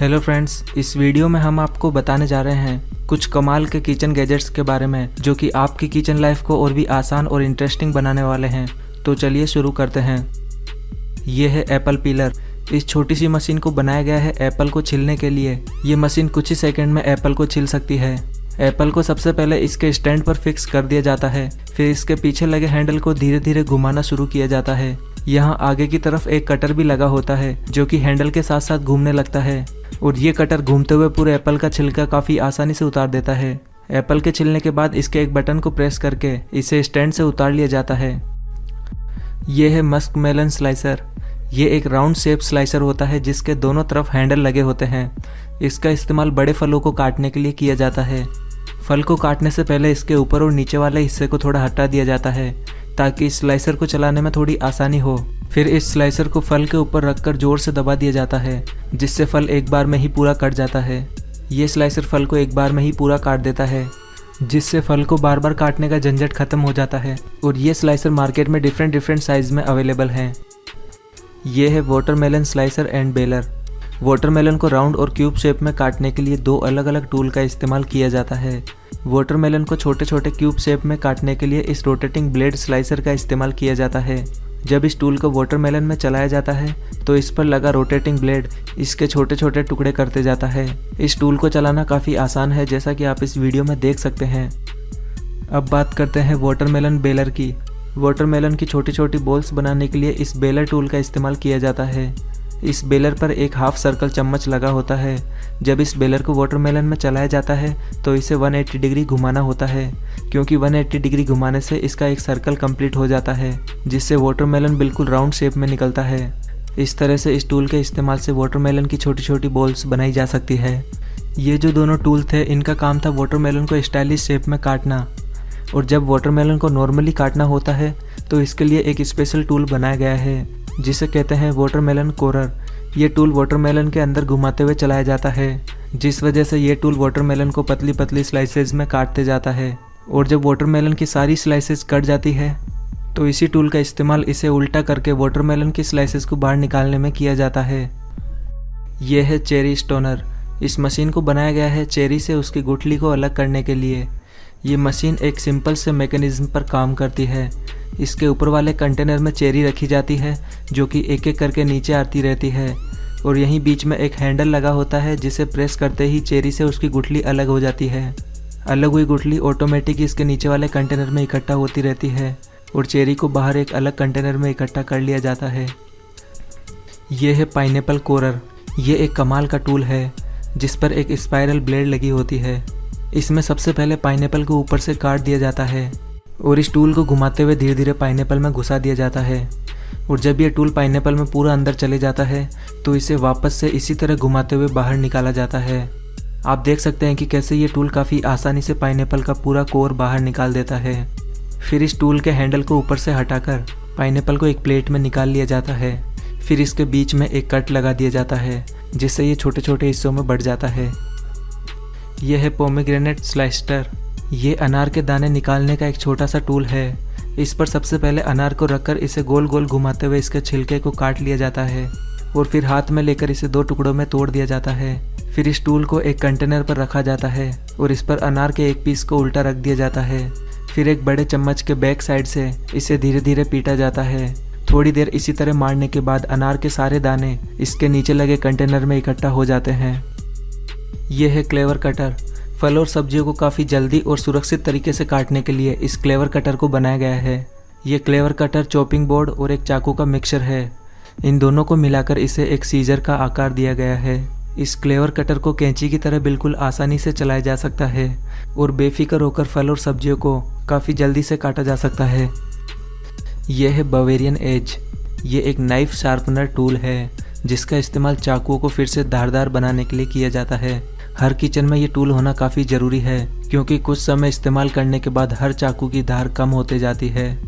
Hello friends, इस video में हम आपको बताने जा रहे हैं कुछ कमाल के किचन गैजेट्स के बारे में जो कि आपकी किचन लाइफ को और भी आसान और इंटरेस्टिंग बनाने वाले हैं। तो चलिए शुरू करते हैं। ये है एप्पल पीलर। इस छोटी सी मशीन को बनाया गया है एप्पल को छीलने के लिए। ये मशीन कुछ ही सेकंड में एप्पल को छील सकती है। एप्पल को सबसे पहले इसके स्टैंड पर फिक्स कर दिया जाता है, फिर इसके पीछे लगे हैंडल को धीरे धीरे घुमाना शुरू किया जाता है। यहाँ आगे की तरफ एक कटर भी लगा होता है जो कि हैंडल के साथ साथ घूमने लगता है और ये कटर घूमते हुए पूरे एप्पल का छिलका काफ़ी आसानी से उतार देता है। एप्पल के छिलने के बाद इसके एक बटन को प्रेस करके इसे स्टैंड से उतार लिया जाता है। ये है मस्क मेलन स्लाइसर। ये एक राउंड शेप स्लाइसर होता है जिसके दोनों तरफ हैंडल लगे होते हैं। इसका इस्तेमाल बड़े फलों को काटने के लिए किया जाता है। फल को काटने से पहले इसके ऊपर और नीचे वाले हिस्से को थोड़ा हटा दिया जाता है ताकि इस स्लाइसर को चलाने में थोड़ी आसानी हो। फिर इस स्लाइसर को फल के ऊपर रखकर जोर से दबा दिया जाता है जिससे फल एक बार में ही पूरा कट जाता है। ये स्लाइसर फल को एक बार में ही पूरा काट देता है जिससे फल को बार बार काटने का झंझट खत्म हो जाता है। और ये स्लाइसर मार्केट में डिफरेंट साइज में अवेलेबल हैं। ये है watermelon slicer and baler. Watermelon को राउंड और क्यूब शेप में काटने के लिए दो अलग अलग टूल का इस्तेमाल किया जाता है। वाटरमेलन को छोटे छोटे क्यूब शेप में काटने के लिए इस रोटेटिंग ब्लेड स्लाइसर का इस्तेमाल किया जाता है। जब इस टूल को वाटरमेलन में चलाया जाता है तो इस पर लगा रोटेटिंग ब्लेड इसके छोटे छोटे टुकड़े करते जाता है। इस टूल को चलाना काफ़ी आसान है जैसा कि आप इस वीडियो में देख सकते हैं। अब बात करते हैं वाटरमेलन बेलर की। वाटरमेलन की छोटी छोटी बॉल्स बनाने के लिए इस बेलर टूल का इस्तेमाल किया जाता है। इस बेलर पर एक हाफ सर्कल चम्मच लगा होता है। जब इस बेलर को वाटरमेलन में चलाया जाता है तो इसे 180 डिग्री घुमाना होता है क्योंकि 180 डिग्री घुमाने से इसका एक सर्कल कंप्लीट हो जाता है जिससे वाटरमेलन बिल्कुल राउंड शेप में निकलता है। इस तरह से इस टूल के इस्तेमाल से वाटरमेलन की छोटी छोटी बॉल्स बनाई जा सकती है। ये जो दोनों टूल थे इनका काम था वाटरमेलन को स्टाइलिश शेप में काटना। और जब वाटरमेलन को नॉर्मली काटना होता है तो इसके लिए एक स्पेशल टूल बनाया गया है जिसे कहते हैं वाटरमेलन कोरर। ये टूल वाटरमेलन के अंदर घुमाते हुए चलाया जाता है जिस वजह से ये टूल वाटरमेलन को पतली पतली स्लाइसेस में काटते जाता है। और जब वाटरमेलन की सारी स्लाइसेस कट जाती है तो इसी टूल का इस्तेमाल इसे उल्टा करके वाटरमेलन की स्लाइसेस को बाहर निकालने में किया जाता है। यह है चेरी स्टोनर। इस मशीन को बनाया गया है चेरी से उसकी गुठली को अलग करने के लिए। ये मशीन एक सिंपल से मैकेनिज्म पर काम करती है। इसके ऊपर वाले कंटेनर में चेरी रखी जाती है जो कि एक एक करके नीचे आती रहती है और यहीं बीच में एक हैंडल लगा होता है जिसे प्रेस करते ही चेरी से उसकी गुठली अलग हो जाती है। अलग हुई गुठली ऑटोमेटिक इसके नीचे वाले कंटेनर में इकट्ठा होती रहती है और चेरी को बाहर एक अलग कंटेनर में इकट्ठा कर लिया जाता है। ये है पाइनएप्पल कोरर। ये एक कमाल का टूल है जिस पर एक स्पाइरल ब्लेड लगी होती है। इसमें सबसे पहले पाइनएप्पल को ऊपर से काट दिया जाता है और इस टूल को घुमाते हुए धीरे धीरे पाइनएप्पल में घुसा दिया जाता है। और जब ये टूल पाइनएप्पल में पूरा अंदर चले जाता है तो इसे वापस से इसी तरह घुमाते हुए बाहर निकाला जाता है। आप देख सकते हैं कि कैसे ये टूल काफ़ी आसानी से पाइनएप्पल का पूरा कोर बाहर निकाल देता है। फिर इस टूल के हैंडल को ऊपर से हटाकर पाइनएप्पल को एक प्लेट में निकाल लिया जाता है। फिर इसके बीच में एक कट लगा दिया जाता है जिससे ये छोटे छोटे हिस्सों में बढ़ जाता है। यह है पोमेग्रेनेट स्लाइसर। ये अनार के दाने निकालने का एक छोटा सा टूल है। इस पर सबसे पहले अनार को रखकर इसे गोल गोल घुमाते हुए इसके छिलके को काट लिया जाता है और फिर हाथ में लेकर इसे दो टुकड़ों में तोड़ दिया जाता है। फिर इस टूल को एक कंटेनर पर रखा जाता है और इस पर अनार के एक पीस को उल्टा रख दिया जाता है। फिर एक बड़े चम्मच के बैक साइड से इसे धीरे धीरे पीटा जाता है। थोड़ी देर इसी तरह मारने के बाद अनार के सारे दाने इसके नीचे लगे कंटेनर में इकट्ठा हो जाते हैं। यह है क्लेवर कटर। फल और सब्जियों को काफ़ी जल्दी और सुरक्षित तरीके से काटने के लिए इस क्लेवर कटर को बनाया गया है। ये क्लेवर कटर चॉपिंग बोर्ड और एक चाकू का मिक्सचर है। इन दोनों को मिलाकर इसे एक सीजर का आकार दिया गया है। इस क्लेवर कटर को कैंची की तरह बिल्कुल आसानी से चलाया जा सकता है और बेफिक्र होकर फल और सब्जियों को काफ़ी जल्दी से काटा जा सकता है। यह है बावेरियन एज। ये एक नाइफ शार्पनर टूल है जिसका इस्तेमाल चाकुओं को फिर से धारदार बनाने के लिए किया जाता है। हर किचन में ये टूल होना काफ़ी ज़रूरी है क्योंकि कुछ समय इस्तेमाल करने के बाद हर चाकू की धार कम होते जाती है।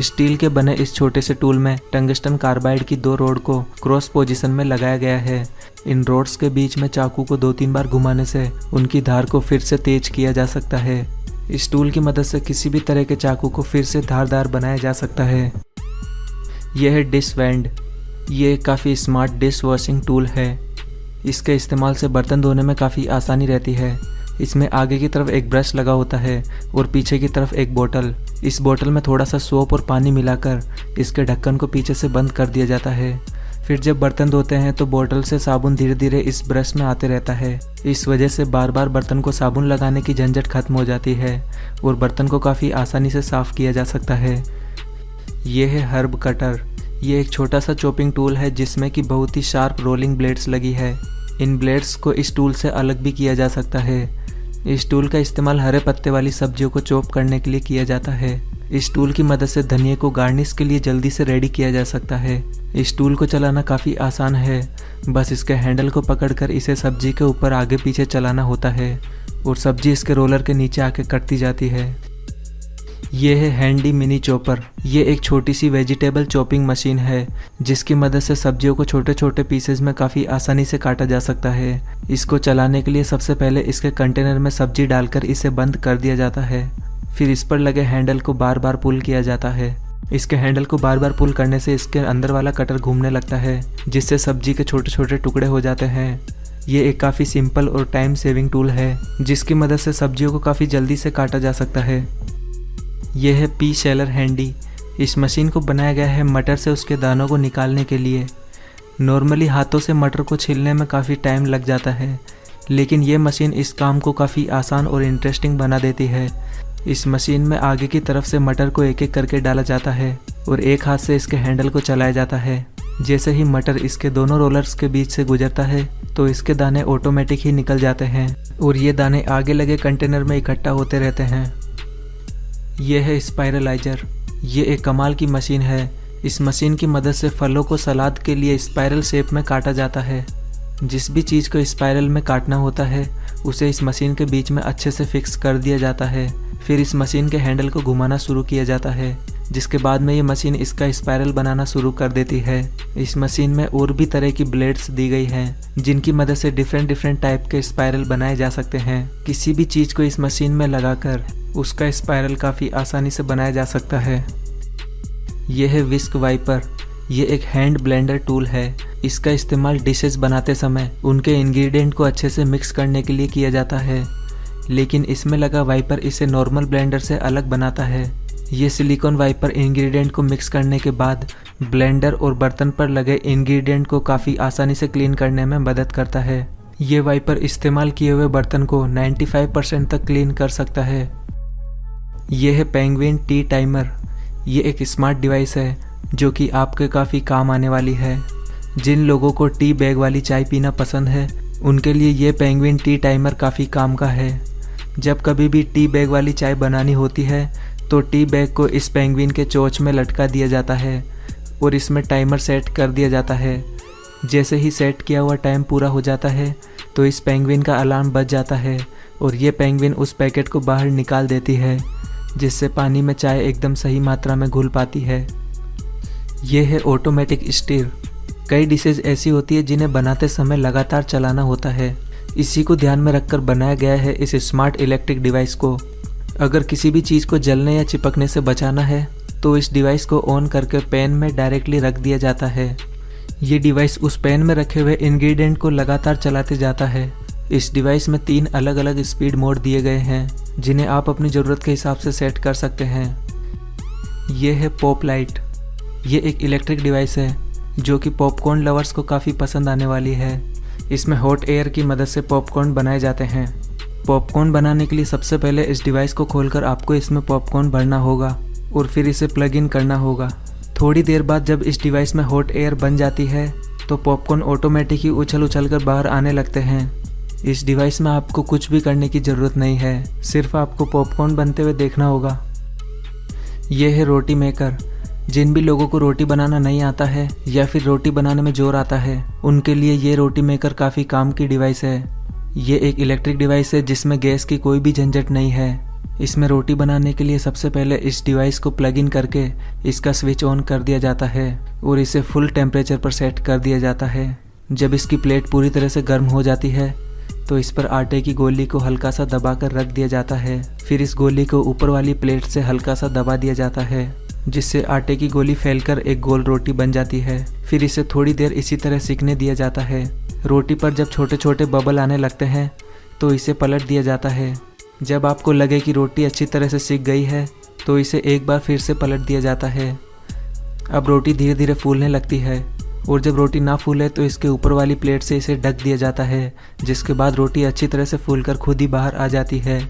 स्टील के बने इस छोटे से टूल में टंगस्टन कार्बाइड की दो रोड को क्रॉस पोजीशन में लगाया गया है। इन रोड्स के बीच में चाकू को 2-3 बार घुमाने से उनकी धार को फिर से तेज किया जा सकता है। इस टूल की मदद से किसी भी तरह के चाकू को फिर से धारदार बनाया जा सकता है। यह है डिश वैंड। ये काफ़ी स्मार्ट डिश वॉशिंग टूल है। इसके इस्तेमाल से बर्तन धोने में काफ़ी आसानी रहती है। इसमें आगे की तरफ एक ब्रश लगा होता है और पीछे की तरफ एक बोतल। इस बोतल में थोड़ा सा सोप और पानी मिलाकर इसके ढक्कन को पीछे से बंद कर दिया जाता है। फिर जब बर्तन धोते हैं तो बोतल से साबुन धीरे धीरे इस ब्रश में आते रहता है। इस वजह से बार बार बर्तन को साबुन लगाने की झंझट खत्म हो जाती है और बर्तन को काफ़ी आसानी से साफ़ किया जा सकता है। ये है हर्ब कटर। ये एक छोटा सा चॉपिंग टूल है जिसमें कि बहुत ही शार्प रोलिंग ब्लेड्स लगी है। इन ब्लेड्स को इस टूल से अलग भी किया जा सकता है। इस टूल का इस्तेमाल हरे पत्ते वाली सब्जियों को चॉप करने के लिए किया जाता है। इस टूल की मदद से धनिये को गार्निश के लिए जल्दी से रेडी किया जा सकता है। इस टूल को चलाना काफ़ी आसान है, बस इसके हैंडल को पकड़कर इसे सब्जी के ऊपर आगे पीछे चलाना होता है और सब्जी इसके रोलर के नीचे आके कटती जाती है। ये है हैंडी मिनी चॉपर। ये एक छोटी सी वेजिटेबल चॉपिंग मशीन है जिसकी मदद से सब्जियों को छोटे छोटे पीसेस में काफ़ी आसानी से काटा जा सकता है। इसको चलाने के लिए सबसे पहले इसके कंटेनर में सब्जी डालकर इसे बंद कर दिया जाता है। फिर इस पर लगे हैंडल को बार बार पुल किया जाता है। इसके हैंडल को बार बार पुल करने से इसके अंदर वाला कटर घूमने लगता है जिससे सब्जी के छोटे छोटे टुकड़े हो जाते हैं। ये एक काफ़ी सिंपल और टाइम सेविंग टूल है जिसकी मदद से सब्जियों को काफ़ी जल्दी से काटा जा सकता है। यह है पी शेलर हैंडी। इस मशीन को बनाया गया है मटर से उसके दानों को निकालने के लिए। नॉर्मली हाथों से मटर को छीलने में काफ़ी टाइम लग जाता है, लेकिन ये मशीन इस काम को काफ़ी आसान और इंटरेस्टिंग बना देती है। इस मशीन में आगे की तरफ से मटर को एक एक करके डाला जाता है और एक हाथ से इसके हैंडल को चलाया जाता है। जैसे ही मटर इसके दोनों रोलर्स के बीच से गुजरता है तो इसके दाने ऑटोमेटिक ही निकल जाते हैं और ये दाने आगे लगे कंटेनर में इकट्ठा होते रहते हैं। यह है स्पाइरलाइजर। ये एक कमाल की मशीन है। इस मशीन की मदद से फलों को सलाद के लिए स्पाइरल शेप में काटा जाता है। जिस भी चीज़ को स्पाइरल में काटना होता है उसे इस मशीन के बीच में अच्छे से फिक्स कर दिया जाता है। फिर इस मशीन के हैंडल को घुमाना शुरू किया जाता है, जिसके बाद में ये मशीन इसका स्पाइरल बनाना शुरू कर देती है। इस मशीन में और भी तरह की ब्लेड्स दी गई हैं जिनकी मदद से डिफरेंट टाइप के स्पाइरल बनाए जा सकते हैं। किसी भी चीज़ को इस मशीन में लगाकर उसका स्पाइरल काफ़ी आसानी से बनाया जा सकता है। यह है विस्क वाइपर। ये एक हैंड ब्लेंडर टूल है। इसका इस्तेमाल डिशेस बनाते समय उनके इंग्रेडिएंट को अच्छे से मिक्स करने के लिए किया जाता है, लेकिन इसमें लगा वाइपर इसे नॉर्मल ब्लेंडर से अलग बनाता है। ये सिलिकॉन वाइपर इंग्रेडिएंट को मिक्स करने के बाद ब्लेंडर और बर्तन पर लगे इंग्रेडिएंट को काफ़ी आसानी से क्लीन करने में मदद करता है। ये वाइपर इस्तेमाल किए हुए बर्तन को 95% तक क्लीन कर सकता है। ये है पेंगुइन टी टाइमर। ये एक स्मार्ट डिवाइस है जो कि आपके काफ़ी काम आने वाली है। जिन लोगों को टी बैग वाली चाय पीना पसंद है उनके लिए ये पेंगुइन टी टाइमर काफ़ी काम का है। जब कभी भी टी बैग वाली चाय बनानी होती है तो टी बैग को इस पेंगुइन के चोंच में लटका दिया जाता है और इसमें टाइमर सेट कर दिया जाता है। जैसे ही सेट किया हुआ टाइम पूरा हो जाता है तो इस पेंगुइन का अलार्म बज जाता है और ये पेंगुइन उस पैकेट को बाहर निकाल देती है, जिससे पानी में चाय एकदम सही मात्रा में घुल पाती है। ये है ऑटोमेटिक स्टीर। कई डिशेज ऐसी होती है जिन्हें बनाते समय लगातार चलाना होता है। इसी को ध्यान में रखकर बनाया गया है इस स्मार्ट इलेक्ट्रिक डिवाइस को। अगर किसी भी चीज़ को जलने या चिपकने से बचाना है तो इस डिवाइस को ऑन करके पैन में डायरेक्टली रख दिया जाता है। ये डिवाइस उस पैन में रखे हुए इंग्रेडिएंट को लगातार चलाते जाता है। इस डिवाइस में 3 अलग अलग स्पीड मोड दिए गए हैं जिन्हें आप अपनी ज़रूरत के हिसाब से सेट कर सकते हैं। ये है पॉप लाइट। ये एक इलेक्ट्रिक डिवाइस है जो कि पॉपकॉर्न लवर्स को काफ़ी पसंद आने वाली है। इसमें हॉट एयर की मदद से पॉपकॉर्न बनाए जाते हैं। पॉपकॉर्न बनाने के लिए सबसे पहले इस डिवाइस को खोलकर आपको इसमें पॉपकॉर्न भरना होगा और फिर इसे प्लग इन करना होगा। थोड़ी देर बाद जब इस डिवाइस में हॉट एयर बन जाती है तो पॉपकॉर्न ऑटोमेटिक ही उछल कर बाहर आने लगते हैं। इस डिवाइस में आपको कुछ भी करने की ज़रूरत नहीं है, सिर्फ आपको पॉपकॉर्न बनते हुए देखना होगा। यह है रोटी मेकर। जिन भी लोगों को रोटी बनाना नहीं आता है या फिर रोटी बनाने में जोर आता है उनके लिए ये रोटी मेकर काफ़ी काम की डिवाइस है। ये एक इलेक्ट्रिक डिवाइस है जिसमें गैस की कोई भी झंझट नहीं है। इसमें रोटी बनाने के लिए सबसे पहले इस डिवाइस को प्लग इन करके इसका स्विच ऑन कर दिया जाता है और इसे फुल टेम्परेचर पर सेट कर दिया जाता है। जब इसकी प्लेट पूरी तरह से गर्म हो जाती है तो इस पर आटे की गोली को हल्का सा दबाकर रख दिया जाता है। फिर इस गोली को ऊपर वाली प्लेट से हल्का सा दबा दिया जाता है जिससे आटे की गोली फैलकर एक गोल रोटी बन जाती है। फिर इसे थोड़ी देर इसी तरह सिकने दिया जाता है। रोटी पर जब छोटे छोटे बबल आने लगते हैं तो इसे पलट दिया जाता है। जब आपको लगे कि रोटी अच्छी तरह से सिक गई है तो इसे एक बार फिर से पलट दिया जाता है। अब रोटी धीरे धीरे फूलने लगती है और जब रोटी ना फूले तो इसके ऊपर वाली प्लेट से इसे ढक दिया जाता है, जिसके बाद रोटी अच्छी तरह से फूलकर खुद ही बाहर आ जाती है।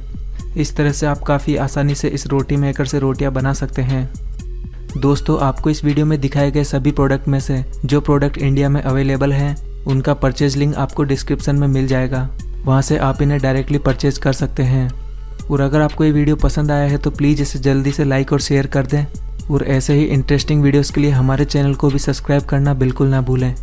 इस तरह से आप काफ़ी आसानी से इस रोटी मेकर से रोटियां बना सकते हैं। दोस्तों, आपको इस वीडियो में दिखाए गए सभी प्रोडक्ट में से जो प्रोडक्ट इंडिया में अवेलेबल हैं उनका परचेज लिंक आपको डिस्क्रिप्शन में मिल जाएगा, वहाँ से आप इन्हें डायरेक्टली परचेज कर सकते हैं। और अगर आपको ये वीडियो पसंद आया है तो प्लीज़ इसे जल्दी से लाइक और शेयर कर दें और ऐसे ही इंटरेस्टिंग वीडियोस के लिए हमारे चैनल को भी सब्सक्राइब करना बिल्कुल ना भूलें।